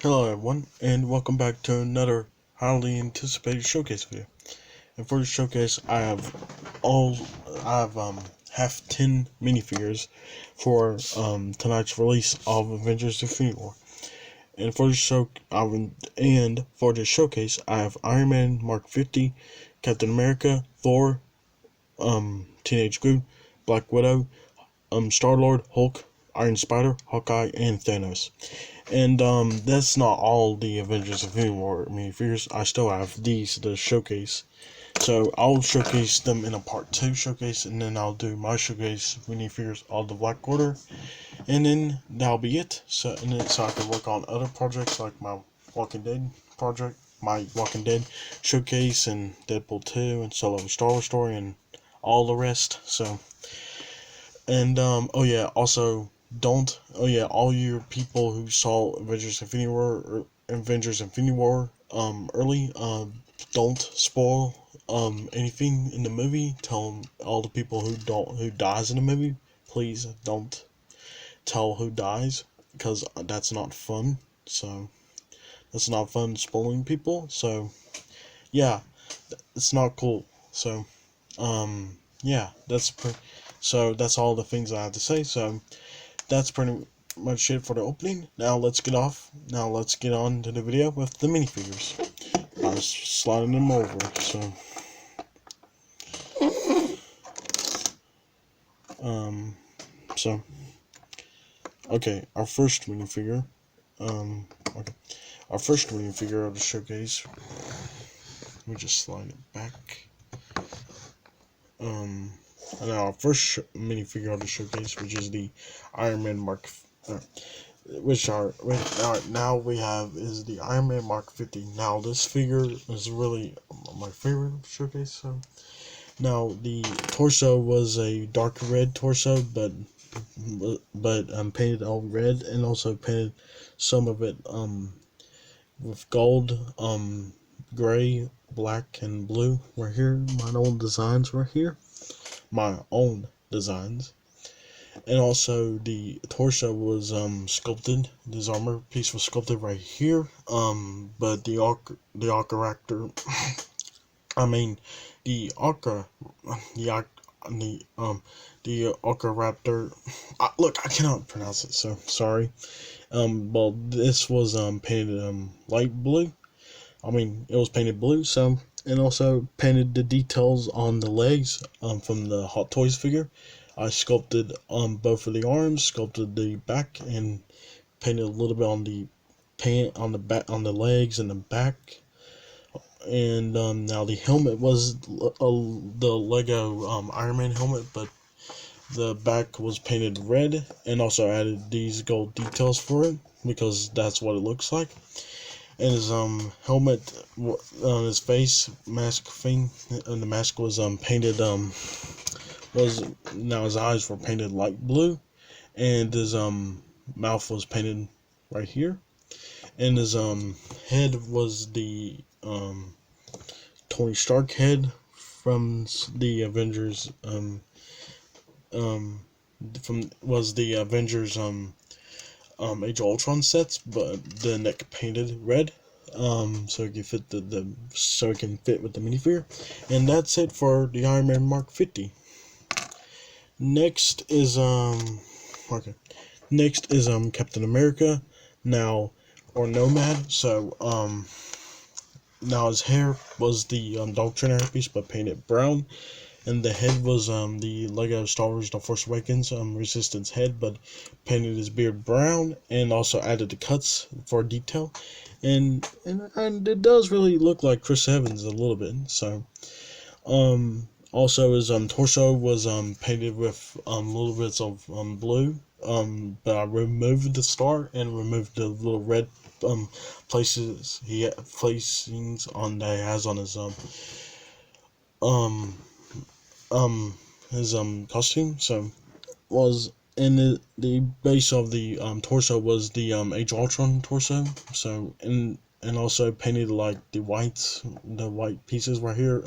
Hello everyone, and welcome back to another highly anticipated showcase video. And for this showcase, I have 10 minifigures for tonight's release of Avengers: Infinity War. And for this showcase, I have Iron Man Mark 50, Captain America, Thor, Teenage Groot, Black Widow, Star-Lord, Hulk, Iron Spider, Hawkeye, and Thanos. And that's not all the Avengers Infinity War minifigures. I still have these to showcase. So I'll showcase them in a part 2 showcase, and then I'll do my showcase minifigures of the Black Order, and then that'll be it. So I can work on other projects like my Walking Dead project, my Walking Dead showcase, and Deadpool 2, and Solo Star Wars story, and all the rest. So, and oh yeah, also all your people who saw Avengers Infinity War early, don't spoil anything in the movie. Tell all the people who dies in the movie, please don't tell who dies, because that's not fun. So that's not fun spoiling people. So yeah, it's not cool. So yeah, so that's all the things I have to say. So that's pretty much it for the opening. Now let's get on to the video with the minifigures. I was sliding them over, so so okay, our first minifigure of the showcase. Let me just slide it back. And our first minifigure of the showcase, which is the Iron Man Mark, now we have is the Iron Man Mark 50. Now this figure is really my favorite showcase. So now the torso was a dark red torso, but painted all red, and also painted some of it with gold, gray, black, and blue. Right here, my own designs. And also the torso was sculpted. This armor piece was sculpted right here. But the Ocaractor, I mean the Ocaraptor. Look, I cannot pronounce it, so sorry. Well, this was painted light blue. I mean, it was painted blue. So, and also painted the details on the legs from the Hot Toys figure. I sculpted both of the arms, sculpted the back, and painted a little bit on the on the legs and the back. And now the helmet was the Lego Iron Man helmet, but the back was painted red, and also added these gold details for it because that's what it looks like. And his helmet, his face mask thing, and the mask was painted now his eyes were painted light blue, and his mouth was painted right here, and his head was the Tony Stark head from the Avengers Age of Ultron sets, but the neck painted red, so it can fit so it can fit with the minifigure. And that's it for the Iron Man Mark 50. Next is Captain America, now, or Nomad. So now his hair was the Doctrinaire piece, but painted brown. And the head was the Lego Star Wars The Force Awakens Resistance head, but painted his beard brown, and also added the cuts for detail. And it does really look like Chris Evans a little bit. So also his torso was painted with little bits of blue. But I removed the star and removed the little red placings on that he has on his costume. So was in the base of the torso was the Age of Ultron torso. So and also painted like the white pieces right here.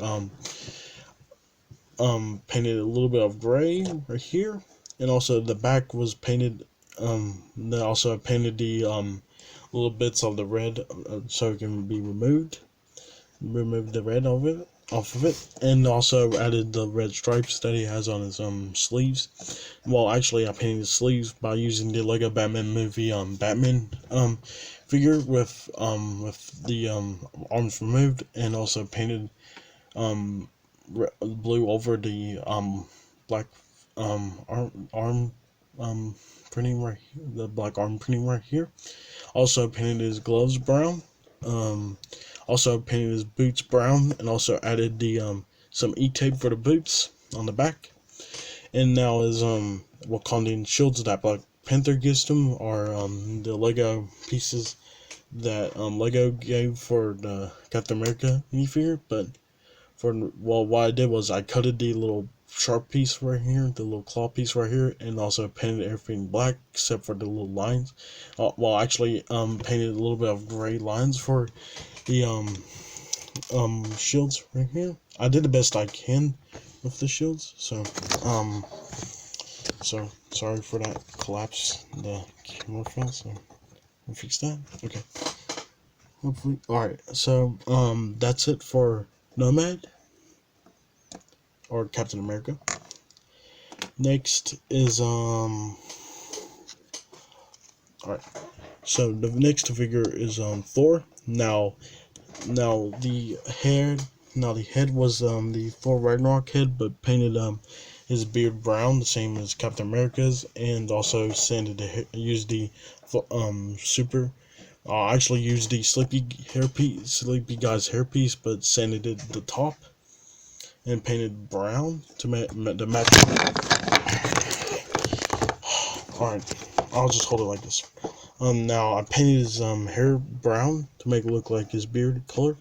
Painted a little bit of gray right here, and also the back was painted. They also painted the little bits of the red so it can be removed. Remove the red off of it, and also added the red stripes that he has on his sleeves. Well, actually, I painted the sleeves by using the Lego Batman movie Batman figure with the arms removed, and also painted blue over the black arm printing right here, the black arm printing right here. Also painted his gloves brown. Um, Also painted his boots brown, and also added the some e-tape for the boots on the back. And now his Wakandan shields that Black Panther gives him are the Lego pieces that Lego gave for the Captain America minifigure. But what I did was I cutted the little sharp piece right here, the little claw piece right here, and also painted everything black except for the little lines. Actually painted a little bit of gray lines for the shields right here. I did the best I can with the shields, so sorry for that collapse. The camera fell, so I'll fix that. Okay. Hopefully, all right. So that's it for Nomad or Captain America. Next is all right. So the next figure is Thor. Now the head was the Thor Ragnarok head, but painted his beard brown, the same as Captain America's, and also used the super. Actually used the Sleepy guy's hairpiece, but sanded it the top and painted brown to match. All right, I'll just hold it like this. Now I painted his hair brown to make it look like his beard color,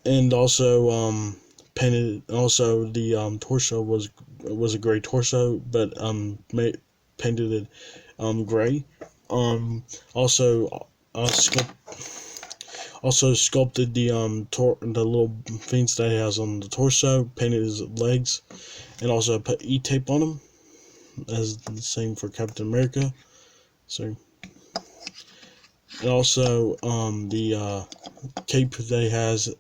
and also painted. Also, the torso was a gray torso, but painted it gray. Also, sculpted the the little things that he has on the torso. Painted his legs, and also put e-tape on him, as the same for Captain America. So. And also, the cape that he has,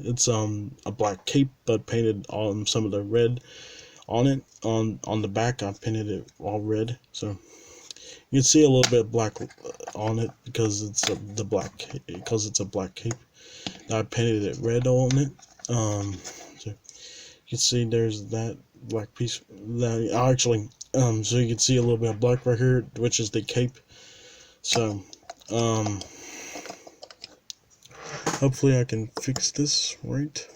it's a black cape, but painted on some of the red on it. On the back, I painted it all red, so you can see a little bit black on it because it's a black cape. I painted it red on it. So you can see there's that black piece. That actually, so you can see a little bit of black right here, which is the cape. So. Hopefully I can fix this right.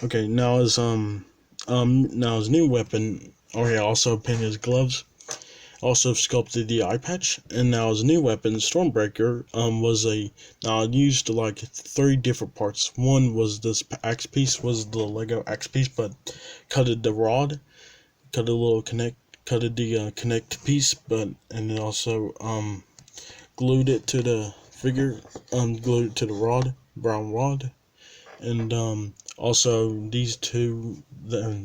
Okay, now his new weapon. Oh yeah, also painted his gloves. Also sculpted the eye patch, and now his new weapon, Stormbreaker, was I used like 3 different parts. One was this axe piece, was the Lego axe piece, but cutted the rod, cutted the connect piece, and then also glued it to the figure, glued it to the rod, brown rod, and also these two,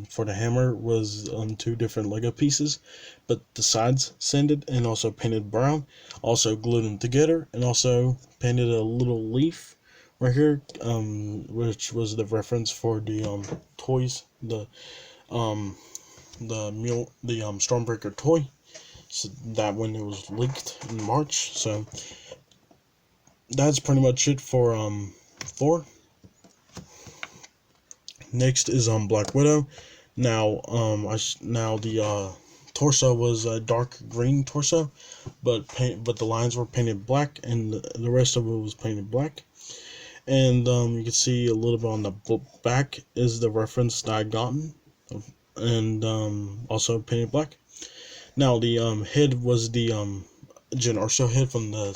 for the hammer, was 2 different Lego pieces, but the sides sanded and also painted brown. Also glued them together, and also painted a little leaf right here, which was the reference for the toys, the Stormbreaker toy. So that when it was leaked in March. So that's pretty much it for Thor. Next is Black Widow. Now now the torso was a dark green torso, but the lines were painted black, and the rest of it was painted black. And you can see a little bit on the back is the reference that I gotten, and also painted black. Now the head was the Jen Erso head from the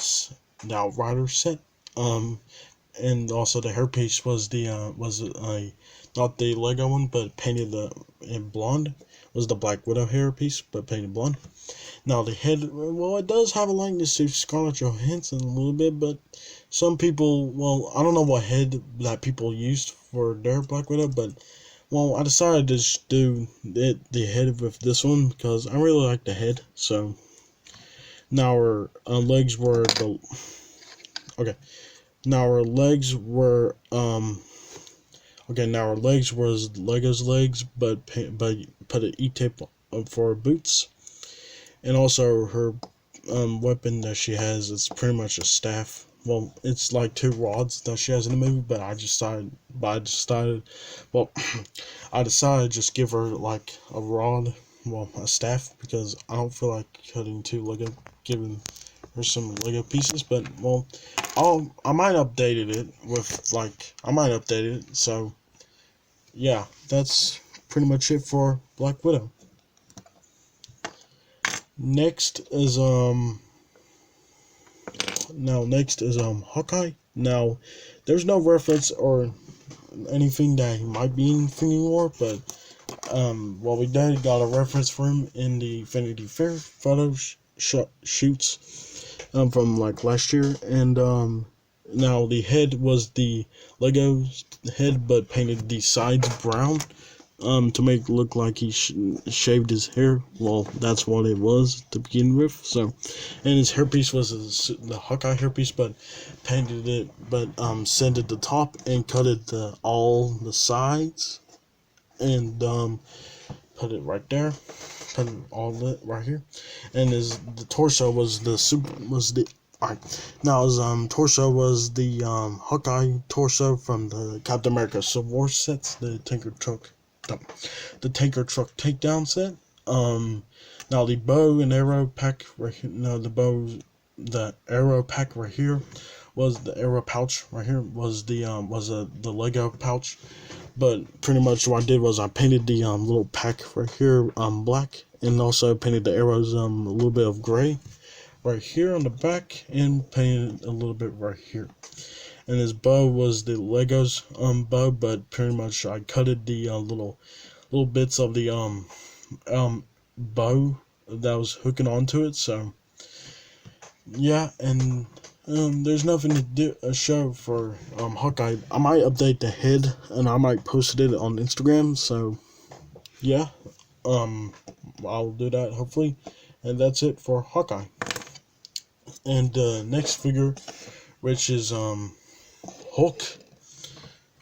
Outrider set. And also the hairpiece was not the Lego one, but painted in blonde. Was the Black Widow hairpiece, but painted blonde. Now the head, well, it does have a likeness to Scarlett Johansson a little bit, but some people, well, I don't know what head that people used for their Black Widow, but well, I decided to just do the head with this one because I really like the head. So now our legs were Okay, now our legs were okay, now our legs was Lego's legs, but put an E-tape for her boots, and also her weapon that she has is pretty much a staff. Well, it's like two rods that she has in the movie, but I decided, well, I decided just give her like a rod, well, a staff, because I don't feel like cutting two Lego, giving her some Lego pieces. But well, I might update it with like I might update it. So yeah, that's pretty much it for Black Widow. Next is Hawkeye. Now, there's no reference or anything that he might be in Infinity War, but well, we did got a reference for him in the Infinity Fair photo shoots from like last year, and now the head was the Lego head, but painted the sides brown to make it look like he shaved his hair. Well, that's what it was to begin with. So, and his hairpiece was the Hawkeye hairpiece, but painted it, but sanded the top and cut it all the sides, and put it right there, put it all lit right here, and his the torso was the. Alright, now his torso was the Hawkeye torso from the Captain America Civil War sets, the tanker truck takedown set. Now the bow and arrow pack right here. No, the arrow pack right here was the arrow pouch right here was the Lego pouch. But pretty much what I did was I painted the little pack right here black, and also painted the arrows a little bit of gray right here on the back, and painted a little bit right here. And his bow was the Legos bow, but pretty much I cutted the little bits of the bow that was hooking onto it. So yeah, and there's nothing to do a show for Hawkeye. I might update the head and I might post it on Instagram. So yeah, I'll do that hopefully, and that's it for Hawkeye. And next figure, which is Hulk,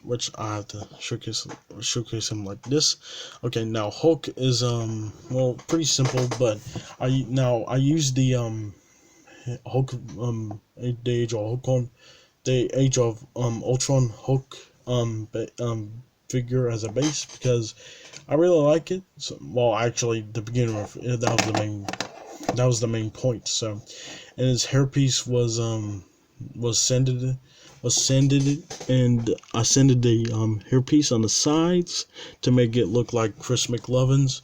which I have to showcase him like this. Okay, now Hulk is well, pretty simple, but I use the Hulk the Age of Ultron Hulk figure as a base, because I really like it. So, well, actually, the beginning of that was the main point. So, and his hairpiece was sanded and I sanded the hairpiece on the sides to make it look like Chris McLovin's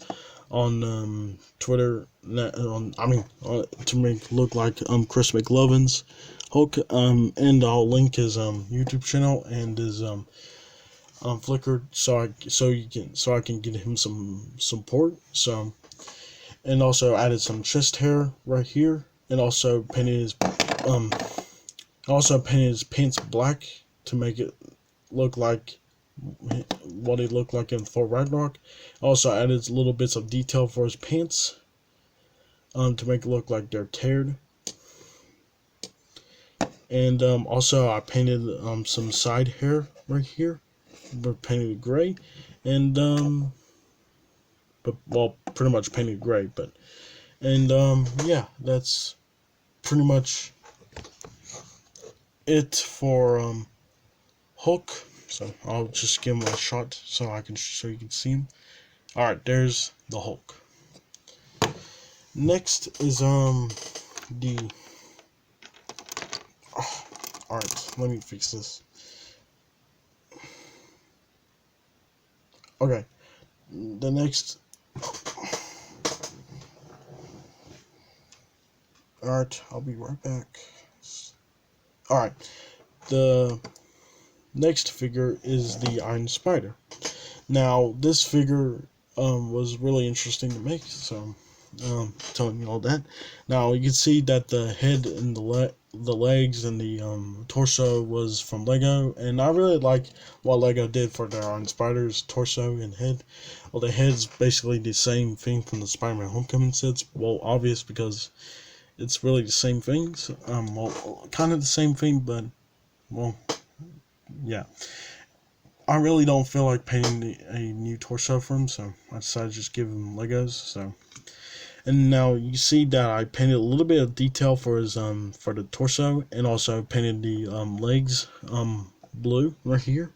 on Twitter. To make it look like Chris McLovin's Hulk. And I'll link his YouTube channel and his Flickr, so I can get him some support. So, and also added some chest hair right here, and also um painted his pants black to make it look like what he looked like in Thor Ragnarok. Also added little bits of detail for his pants to make it look like they're teared. And also I painted some side hair right here, but painted gray, and but well, pretty much painted gray. But and yeah, that's pretty much it for Hulk. So I'll just give him a shot so you can see him. All right, there's the Hulk. Next is the all right, let me fix this. Okay, the next. All right, I'll be right back. All right, the next figure is the Iron Spider. Now, this figure was really interesting to make, so telling you all that. Now, you can see that the head and the legs and the torso was from Lego, and I really like what Lego did for their Iron Spider's torso and head. Well, the head's basically the same thing from the Spider-Man Homecoming sets. Well, obvious because it's really the same things. Well, kind of the same thing, but well, yeah. I really don't feel like painting a new torso for him, so I decided to just give him Legos. So, and now you see that I painted a little bit of detail for his for the torso, and also painted the legs blue right here.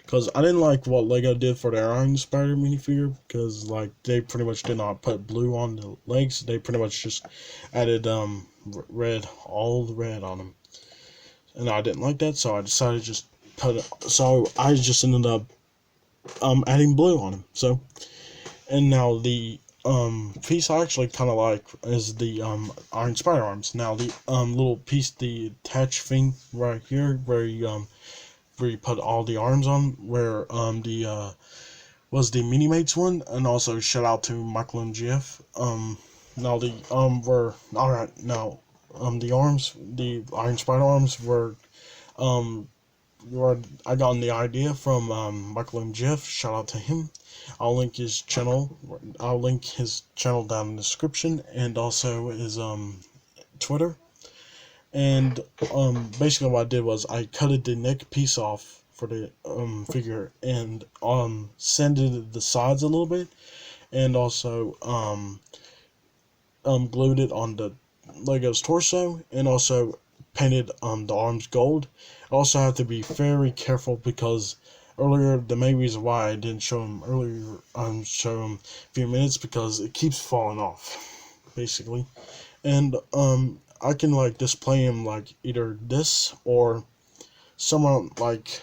Because I didn't like what Lego did for their Iron Spider minifigure, because like they pretty much did not put blue on the legs. They pretty much just added red, all the red on them, and I didn't like that, so I decided to just put it. So I just ended up adding blue on him. So, and now the piece I actually kind of like is the Iron Spider arms. Now the little piece, the attach thing right here, where you put all the arms on, where the was the Mini Mates one, and also shout out to Michael and GF. Now the were alright. Now the arms, the Iron Spider arms um were I got the idea from Michael and GF. Shout out to him. I'll link his channel. I'll link his channel down in the description, and also his Twitter. And basically what I did was I cutted the neck piece off for the figure, and sanded the sides a little bit, and also glued it on the Lego's torso, and also painted the arms gold. I also have to be very careful because earlier, the main reason why I didn't show him earlier, show him a few minutes, because it keeps falling off, basically. And I can like display him like either this or someone like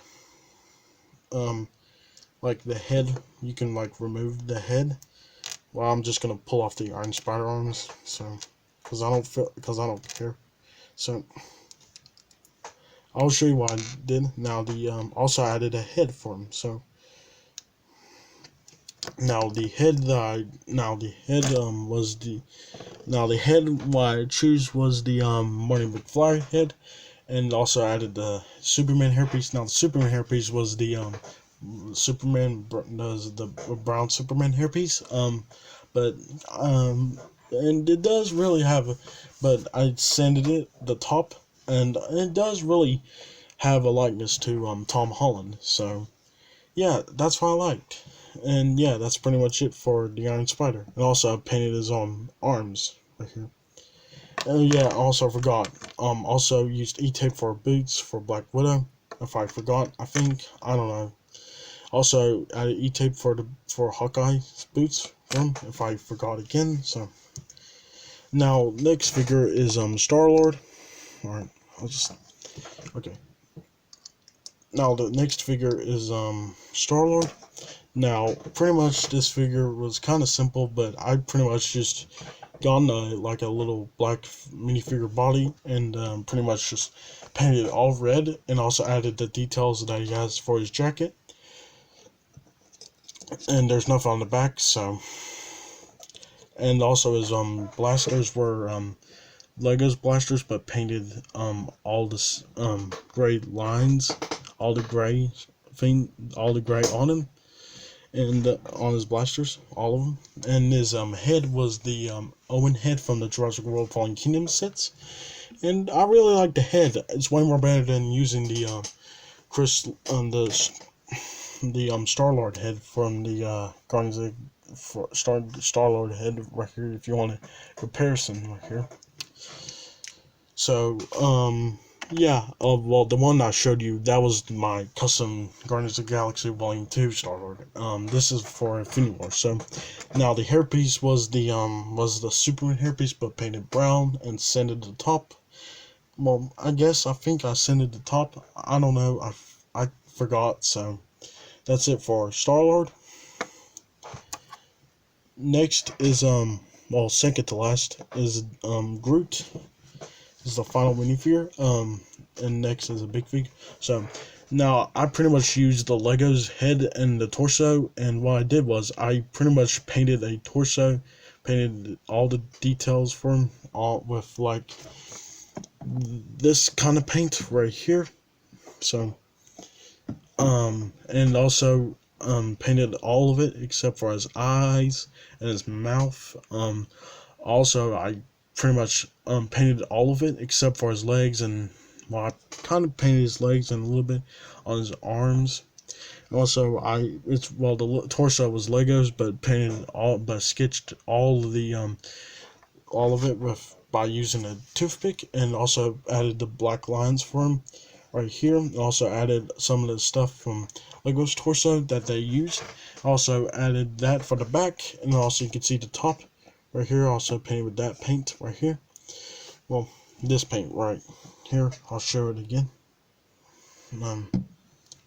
the head. You can like remove the head. Well, I'm just gonna pull off the Iron Spider arms, so because I don't care. So I'll show you what I did. Now the also added a head for him. So now the head that the head what I choose was the Marty McFly head, and also added the Superman hairpiece. Now the Superman hairpiece was the Superman does the brown Superman hairpiece. But and it does really have but I sanded it the top, and it does really have a likeness to Tom Holland. So yeah, that's what I liked. And yeah, that's pretty much it for the Iron Spider. And also I painted his arms right here. Oh yeah, also forgot. Also used E-tape for boots for Black Widow. If I forgot, I think, I don't know. Also added E-tape for Hawkeye's boots for him, if I forgot again. So now next figure is Star-Lord. Alright, okay. Now the next figure is Star-Lord. Now pretty much this figure was kind of simple, but I pretty much just got like a little black minifigure body, and pretty much just painted it all red, and also added the details that he has for his jacket. And there's nothing on the back, so. And also his blasters were Lego's blasters, but painted all this gray lines, all the gray on him, and on his blasters, all of them. And his head was the Owen head from the Jurassic World Fallen Kingdom sets, and I really like the head. It's way more better than using the Star-Lord head from the Guardians of Star-Lord head right here, if you want a comparison right here. So yeah, well, the one I showed you, that was my custom Guardians of the Galaxy Volume 2 Star-Lord. This is for Infinity War. So now the hairpiece was the Superman hairpiece, but painted brown and sanded the top. Well, I think I sanded the top. I don't know. I forgot. So that's it for Star-Lord. Next is well, second to last is Groot. This is the final minifigure. And next is a big figure. So now I pretty much used the Lego's head and the torso, and what I did was I pretty much painted a torso, painted all the details for him, all with like this kind of paint right here. So and also painted all of it except for his eyes and his mouth. Also I pretty much painted all of it except for his legs, and well, I kind of painted his legs and a little bit on his arms. Also, the torso was Legos, but sketched all of it with by using a toothpick, and also added the black lines for him right here. Also added some of the stuff from Lego's torso that they used. Also added that for the back, and also you can see the top right here. Also painted with that paint right here. Well, this paint right here. I'll show it again.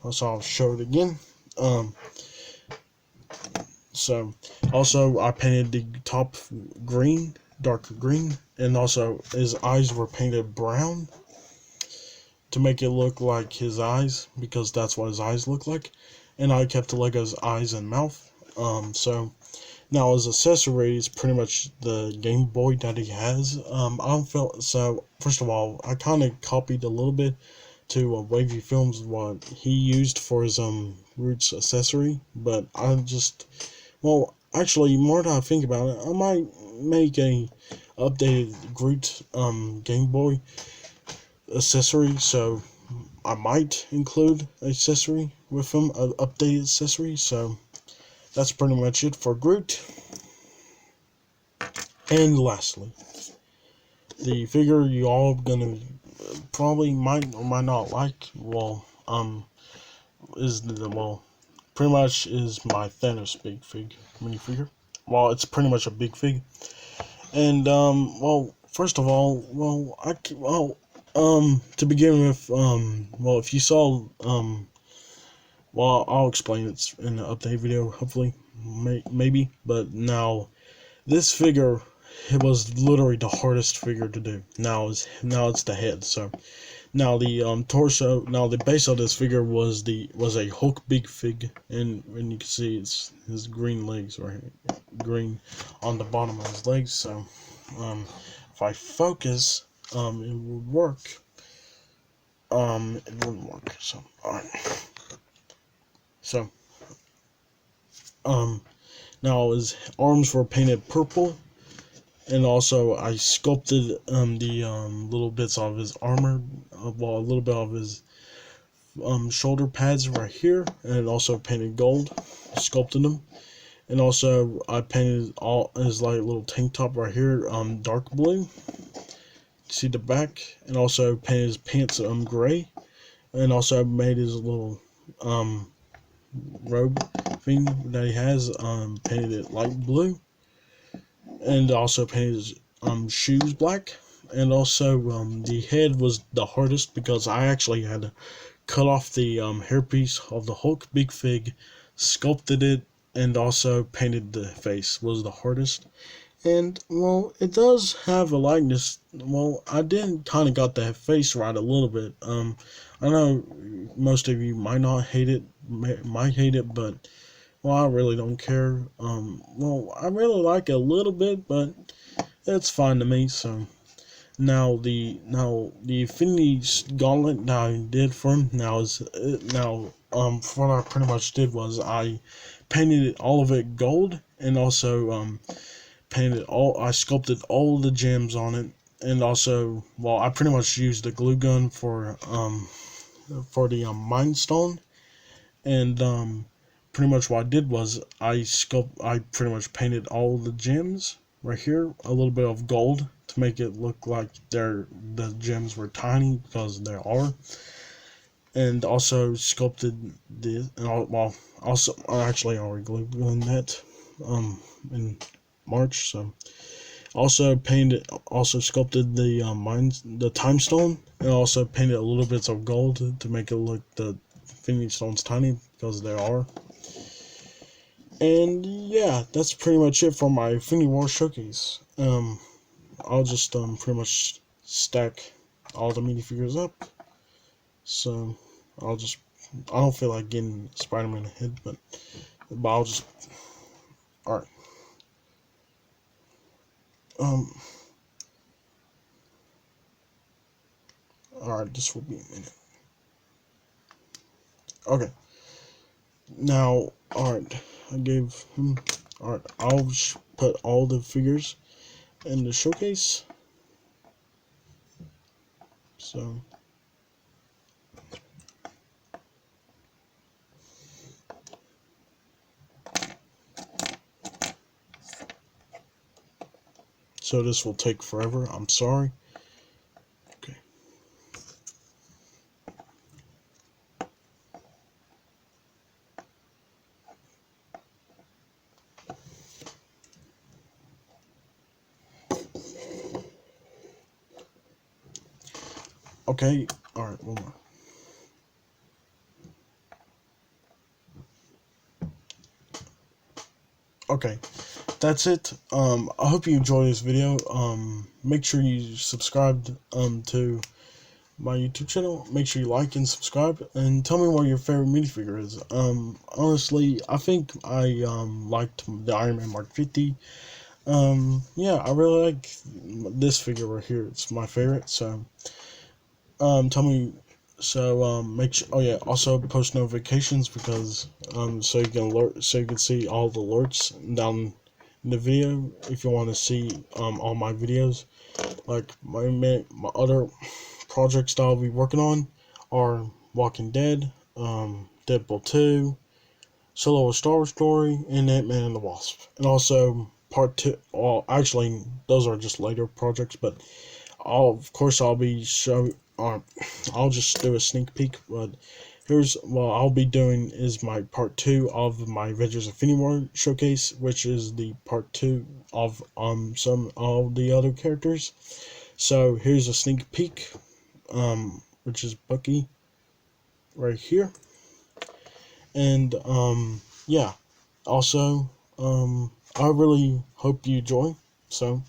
I'll show it again. So also I painted the top green, darker green, and also his eyes were painted brown to make it look like his eyes, because that's what his eyes look like. And I kept the Lego's eyes and mouth. So now his accessory is pretty much the Game Boy that he has. I don't feel so. First of all, I kind of copied a little bit to Wavy Films what he used for his Roots accessory, but I just, well, actually, more that I think about it, I might make a updated Groot Game Boy accessory. So I might include an accessory with him, an updated accessory. So that's pretty much it for Groot. And lastly, the figure you all gonna probably might or might not like, pretty much is my Thanos big fig minifigure. Well, it's pretty much a big fig. And first of all, to begin with, if you saw, I'll explain it in the update video, hopefully, maybe. But now, this figure, it was literally the hardest figure to do. Now it's the head. So now the torso, now the base of this figure was a Hulk big fig, and you can see it's his green legs right here, green on the bottom of his legs. So if I focus, it would work. It wouldn't work. So alright. So now his arms were painted purple, and also I sculpted the little bits of his armor, a little bit of his shoulder pads right here, and also painted gold, sculpted them. And also I painted all his like little tank top right here dark blue. See the back, and also painted his pants gray, and also made his little robe thing that he has painted it light blue, and also painted his shoes black. And also the head was the hardest, because I actually had to cut off the hairpiece of the Hulk big fig, sculpted it, and also painted the face. Was the hardest. And well, it does have a likeness. Well, I did kind of got the face right a little bit. I know most of you might not hate it, might hate it, but well, I really don't care. I really like it a little bit, but it's fine to me. So now the Infinity Gauntlet that I did for him what I pretty much did was I painted all of it gold, and also I sculpted all the gems on it, and also, I pretty much used the glue gun for the Mind Stone, and pretty much what I did was I pretty much painted all the gems right here, a little bit of gold to make it look like the gems were tiny, because they are, and also sculpted this, and also I actually already glue gunned that in March. So also sculpted the Time Stone, and also painted a little bits of gold to make it look the Infinity Stones tiny, because they are. And yeah, that's pretty much it for my Infinity War showcase. I'll just pretty much stack all the minifigures up. So I don't feel like getting Spider-Man ahead, but I'll just, alright. Alright, this will be a minute. Okay. Now, alright, I gave him, alright, I'll put all the figures in the showcase. So this will take forever. I'm sorry. Okay. Okay. All right. One more. Okay. That's it. I hope you enjoyed this video. Make sure you subscribe to my YouTube channel. Make sure you like and subscribe, and tell me what your favorite minifigure is. Honestly, I think I liked the Iron Man Mark 50. Yeah, I really like this figure right here. It's my favorite. So tell me. So make sure. Oh yeah, also post notifications because so you can see all the alerts down in the video if you want to see all my videos. Like my other projects that I'll be working on are Walking Dead, Deadpool 2, Solo: A Star Wars Story, and Ant-Man and the Wasp. And also part 2. Well, actually, those are just later projects, but I'll be I'll just do a sneak peek. But here's what I'll be doing is my part 2 of my Avengers Infinity War showcase, which is the part 2 of some of the other characters. So here's a sneak peek, which is Bucky right here. And yeah, also I really hope you enjoy. So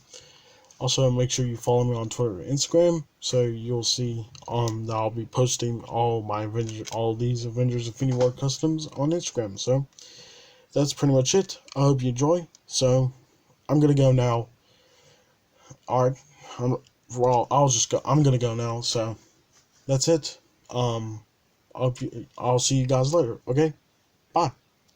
also make sure you follow me on Twitter and Instagram, so you'll see that I'll be posting all these Avengers Infinity War customs on Instagram. So that's pretty much it. I hope you enjoy. So I'm gonna go now. Alright. I'm gonna go now. So that's it. I'll see you guys later. Okay. Bye.